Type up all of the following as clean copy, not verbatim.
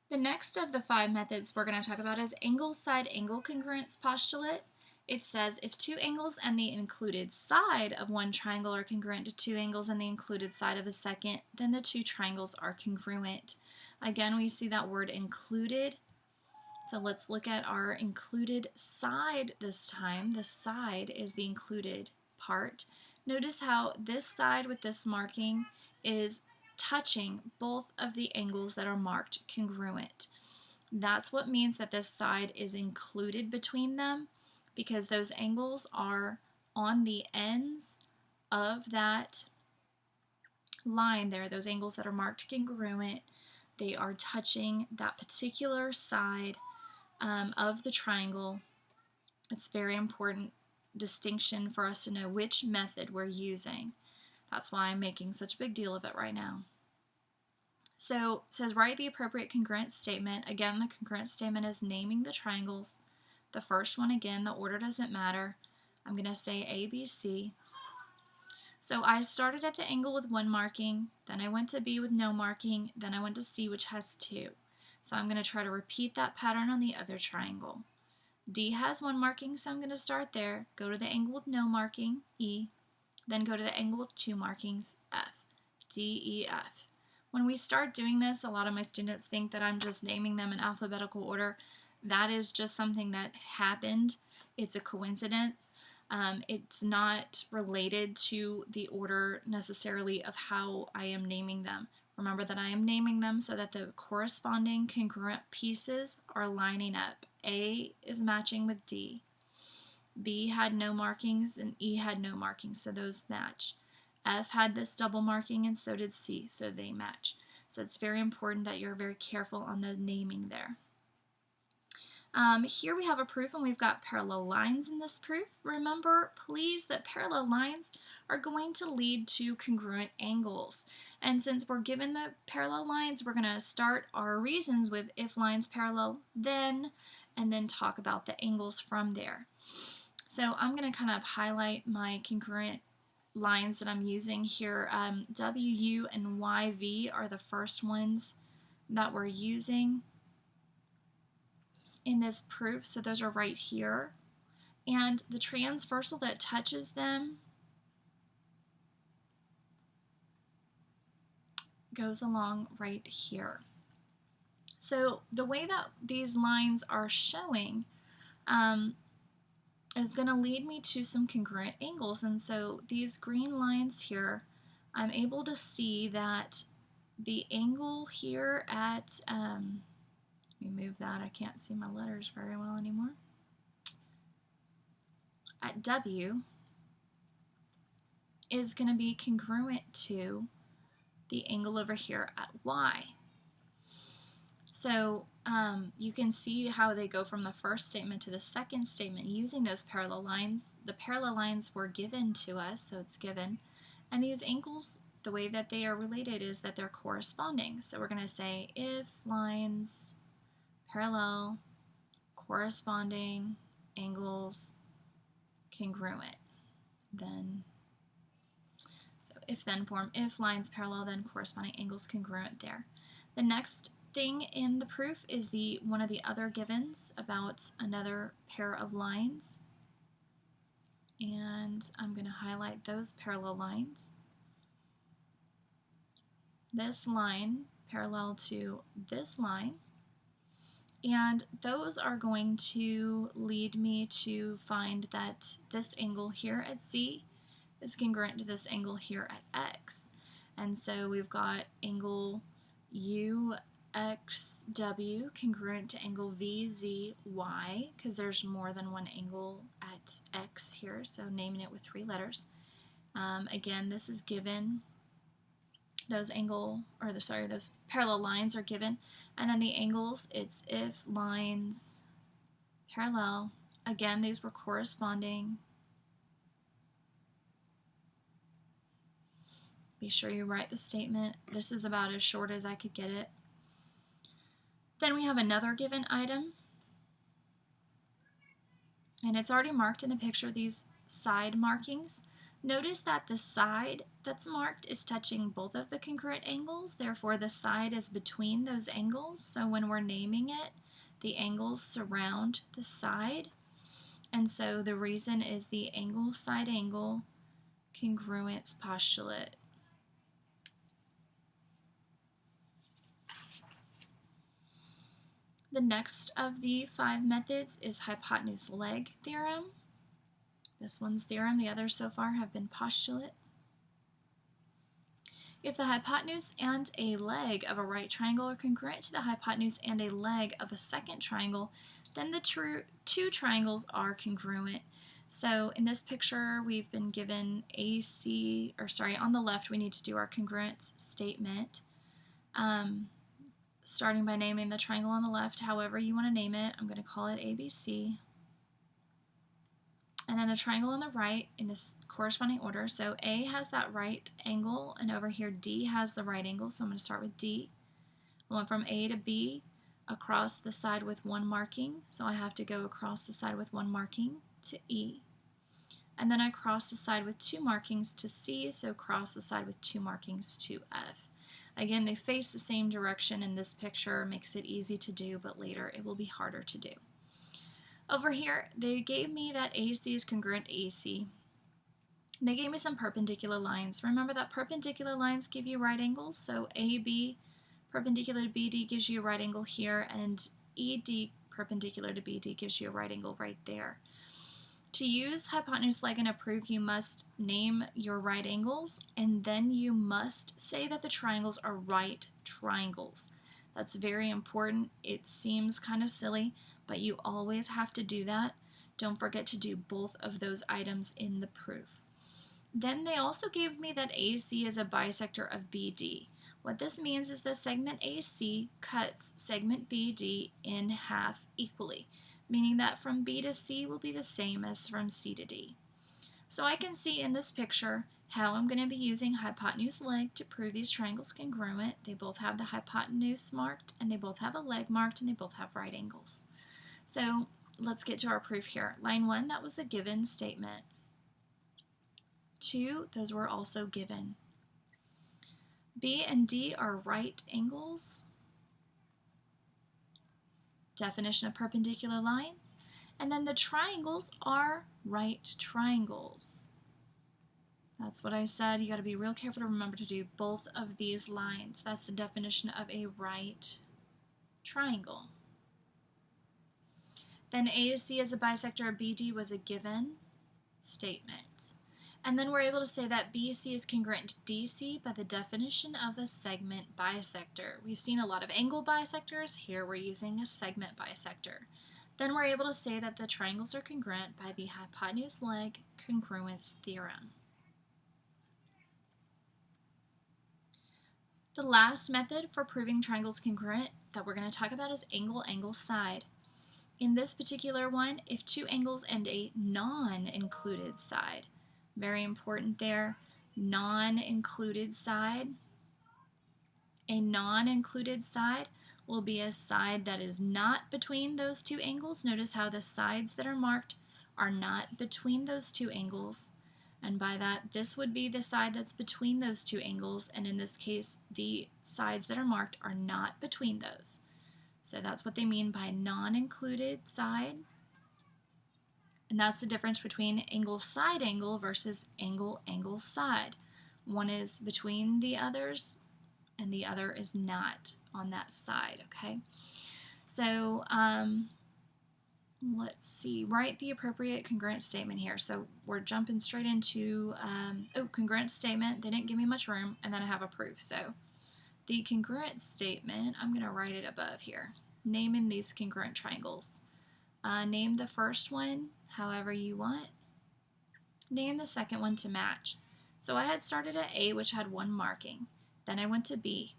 The next of the 5 methods we're going to talk about is angle-side angle congruence postulate. It says if 2 angles and the included side of one triangle are congruent to 2 angles and the included side of a second, then the 2 triangles are congruent. Again, we see that word included. So let's look at our included side this time. The side is the included part. Notice how this side with this marking is touching both of the angles that are marked congruent. That's what means that this side is included between them, because those angles are on the ends of that line there, those angles that are marked congruent. They are touching that particular side of the triangle. It's very important distinction for us to know which method we're using. That's why I'm making such a big deal of it right now. So it says write the appropriate congruent statement. Again, the congruent statement is naming the triangles. The first one, again, the order doesn't matter. I'm going to say A, B, C. So I started at the angle with 1 marking, then I went to B with no marking, then I went to C, which has 2. So I'm going to try to repeat that pattern on the other triangle. D has 1 marking, so I'm going to start there, go to the angle with no marking, E, then go to the angle with 2 markings, F, D, E, F. When we start doing this, a lot of my students think that I'm just naming them in alphabetical order. That is just something that happened. It's a coincidence. It's not related to the order necessarily of how I am naming them. Remember that I am naming them so that the corresponding congruent pieces are lining up. A is matching with D. B had no markings and E had no markings, so those match. F had this double marking and so did C, so they match. So it's very important that you're very careful on the naming there. Here we have a proof and we've got parallel lines in this proof. Remember, please, that parallel lines are going to lead to congruent angles. And since we're given the parallel lines, we're going to start our reasons with if lines parallel, then, and then talk about the angles from there. So I'm going to kind of highlight my congruent lines that I'm using here. WU and YV are the first ones that we're using in this proof, so those are right here. And the transversal that touches them goes along right here. So the way that these lines are showing is going to lead me to some congruent angles. And so these green lines here, I'm able to see that the angle here at, let me move that, I can't see my letters very well anymore. At W is going to be congruent to the angle over here at Y. So you can see how they go from the first statement to the second statement using those parallel lines. The parallel lines were given to us, so it's given. And these angles, the way that they are related is that they're corresponding. So we're going to say if lines parallel, corresponding, angles, congruent. Then, so if then form, if lines parallel, then corresponding angles congruent there. The next thing in the proof is one of the other givens about another pair of lines. And I'm going to highlight those parallel lines. This line parallel to this line. And those are going to lead me to find that this angle here at C is congruent to this angle here at X. And so we've got angle UXW congruent to angle VZY, because there's more than one angle at X here, so naming it with 3 letters. Again, this is given. Those those parallel lines are given. And then the angles, it's if lines parallel. Again, these were corresponding. Be sure you write the statement. This is about as short as I could get it. Then we have another given item. And it's already marked in the picture, these side markings. Notice that the side that's marked is touching both of the congruent angles, therefore the side is between those angles, so when we're naming it, the angles surround the side, and so the reason is the angle-side-angle congruence postulate. The next of the 5 methods is hypotenuse leg theorem. This one's theorem, the others so far have been postulate. If the hypotenuse and a leg of a right triangle are congruent to the hypotenuse and a leg of a second triangle, then the two triangles are congruent. So in this picture, we've been given on the left, we need to do our congruence statement. Starting by naming the triangle on the left, however you want to name it. I'm going to call it ABC. And then the triangle on the right in this corresponding order. So A has that right angle, and over here D has the right angle, so I'm going to start with D. I went from A to B across the side with 1 marking, so I have to go across the side with 1 marking to E. And then I cross the side with 2 markings to C, so cross the side with 2 markings to F. Again, they face the same direction in this picture, makes it easy to do, but later it will be harder to do. Over here, they gave me that AC is congruent to AC. They gave me some perpendicular lines. Remember that perpendicular lines give you right angles, so AB perpendicular to BD gives you a right angle here, and ED perpendicular to BD gives you a right angle right there. To use hypotenuse leg in a proof, you must name your right angles, and then you must say that the triangles are right triangles. That's very important. It seems kind of silly, but you always have to do that. Don't forget to do both of those items in the proof. Then they also gave me that AC is a bisector of BD. What this means is the segment AC cuts segment BD in half equally, meaning that from B to C will be the same as from C to D. So I can see in this picture how I'm going to be using hypotenuse leg to prove these triangles congruent. They both have the hypotenuse marked, and they both have a leg marked, and they both have right angles. So let's get to our proof here. Line 1, that was a given statement. 2, those were also given. B and D are right angles. Definition of perpendicular lines. And then the triangles are right triangles. That's what I said. You got to be real careful to remember to do both of these lines. That's the definition of a right triangle. Then AC as a bisector of BD was a given statement. And then we're able to say that BC is congruent to DC by the definition of a segment bisector. We've seen a lot of angle bisectors. Here we're using a segment bisector. Then we're able to say that the triangles are congruent by the hypotenuse leg congruence theorem. The last method for proving triangles congruent that we're going to talk about is angle side. In this particular one, if 2 angles and a non-included side, very important there, non-included side. A non-included side will be a side that is not between those 2 angles. Notice how the sides that are marked are not between those 2 angles. And by that, this would be the side that's between those 2 angles, and in this case, the sides that are marked are not between those. So that's what they mean by non-included side. And that's the difference between angle-side angle versus angle side. One is between the others, and the other is not on that side, okay? So let's see, write the appropriate congruent statement here. So we're jumping straight into, congruent statement. They didn't give me much room, and then I have a proof. So the congruent statement, I'm going to write it above here, naming these congruent triangles. Name the first one however you want. Name the second one to match. So I had started at A, which had 1 marking. Then I went to B,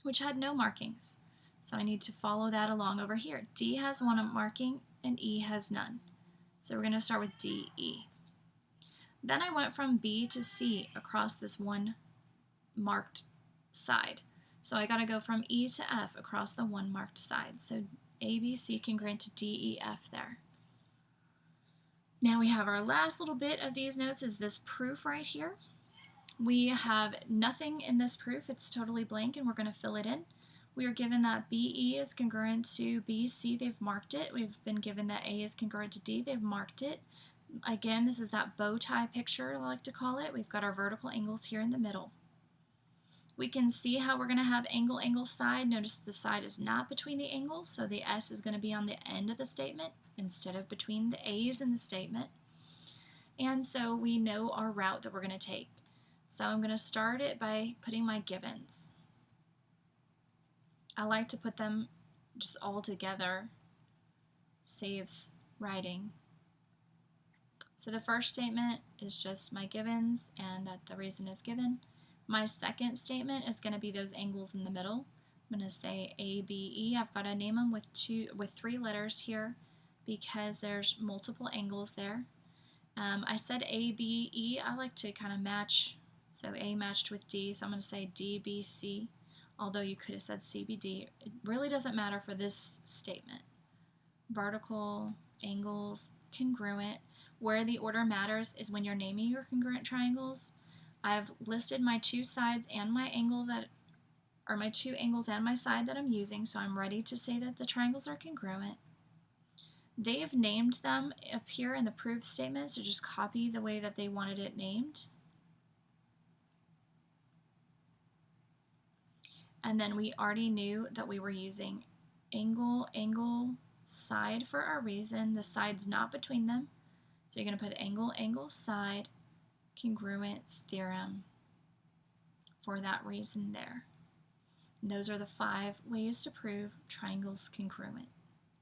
which had no markings. So I need to follow that along over here. D has 1 marking and E has none. So we're going to start with D, E. Then I went from B to C across this 1 marked side. So I got to go from E to F across the 1 marked side. So A, B, C congruent to D, E, F there. Now we have our last little bit of these notes is this proof right here. We have nothing in this proof. It's totally blank, and we're going to fill it in. We are given that BE is congruent to BC. They've marked it. We've been given that A is congruent to D. They've marked it. Again, this is that bow tie picture, I like to call it. We've got our vertical angles here in the middle. We can see how we're going to have angle, angle, side. Notice that the side is not between the angles, so the S is going to be on the end of the statement instead of between the A's in the statement. And so we know our route that we're going to take. So I'm going to start it by putting my givens. I like to put them just all together. Saves writing. So the first statement is just my givens and that the reason is given. My second statement is going to be those angles in the middle. I'm going to say A, B, E. I've got to name them with 3 letters here because there's multiple angles there. I said A, B, E. I like to kind of match. So A matched with D, so I'm going to say D, B, C. Although you could have said C, B, D. It really doesn't matter for this statement. Vertical, angles, congruent. Where the order matters is when you're naming your congruent triangles. I've listed my 2 sides and my angle that are my 2 angles and my side that I'm using, so I'm ready to say that the triangles are congruent. They have named them up here in the proof statement, so just copy the way that they wanted it named. And then we already knew that we were using angle, angle, side for our reason. The side's not between them. So you're going to put angle, angle, side, congruence theorem for that reason there. And those are the 5 ways to prove triangles congruent.